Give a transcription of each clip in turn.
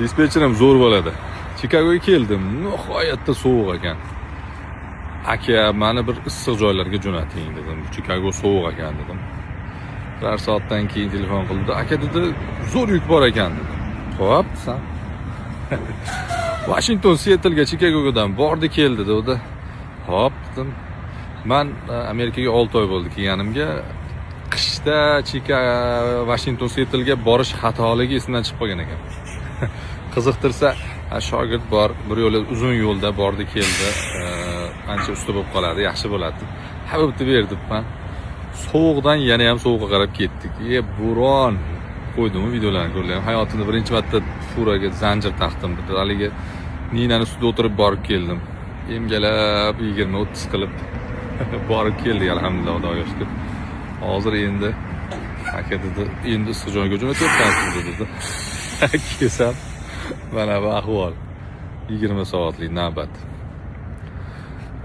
Dispetcherim zo'r bo'ladi. Chikagoga keldim. Nihoyatda sovuq ekan. Aka, meni bir issiq joylarga jo'nating dedim. Chikago sovuq ekan dedim. Bir soatdan keyin telefon qildi. Aka dedi, zo'r yuk bor ekan dedi. Xo'p, desam. Washington, Seattle'ga Chikagodan bordi keldi dedi. Xo'p, dedim. Men Amerikaga 6 oy bo'ldi kelganimga. Qishda Washington, Seattle'ga borish xatoligi esimdan chiqib qolgan ekan. Qiziqtirsa, shogird bor, bir yo'l uzun yo'lda bordi keldi. Ancha usta bo'lib qoladi, yaxshi bo'ladi. Ha, bo'pti berdim. Sovuqdan yana ham sovuqqa qarab ketdik. Bo'ron qo'ydimmi videolarni ko'rdim. Hayotimda birinchi marta furaga zanjir taqdim. Haligi Ninani ustida o'tirib borib keldim. Emgalab 20-30 qilib borib keldik, alhamdulillah, Xudoga shukr. Hozir endi aka dedi, endi issiq joyga jo'natyapsiz dedi. Kesam, mana bu ahvol. 20 soatlik navbat.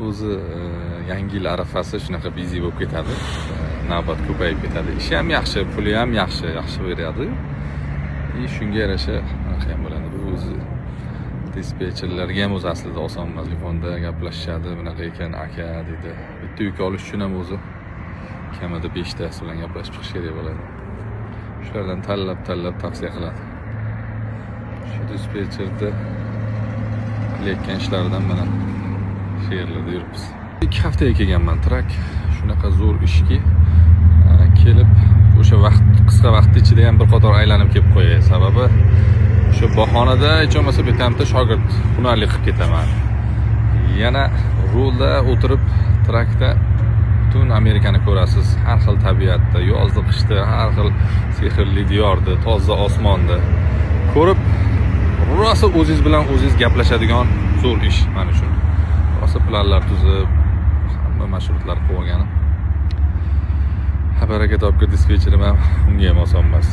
O'zi yangi yil arafasi shunaqa bizi bo'lib ketadi. Navbat ko'payib ketadi. Ish ham yaxshi, puli ham yaxshi beradi. Shunga yarasha qanaqa ham bo'ladi. Bu o'zi dispetcherlarga ham o'zi aslida oson emas. Telefonda gaplashishadi, bunaqa ekan aka dedi. Bitta yuk olish uchun ham o'zi kamida 5 ta bilan gaplashib chiqish kerak bo'ladi. Shulardan tanlab tavsiya qiladi. Shu dispetcherda qilayotgan ishlaridan mana shu yerlarda yuribmiz. 2 haftaga kelganman trak. Shunaqa zo'r ishki kelib o'sha qisqa vaqt ichida ham bir qator aylanib kelib qo'yay. Sababi o'sha bahonada hech bo'lmasa betamda shogird hunarli qilib ketaman. Yana rulda o'tirib trakda butun Amerikani ko'rasiz. Har xil tabiatda, yozda, qishda, har xil sehrli diyorda, toza osmonda ko'rib, rosa o'zingiz bilan o'zingiz gaplashadigan zo'r ish mana shu. Rosa planlar tuzib, hamma mashg'ulotlar qilib olganim. Baraka topgan dispetcherim ham unga ham oson emas.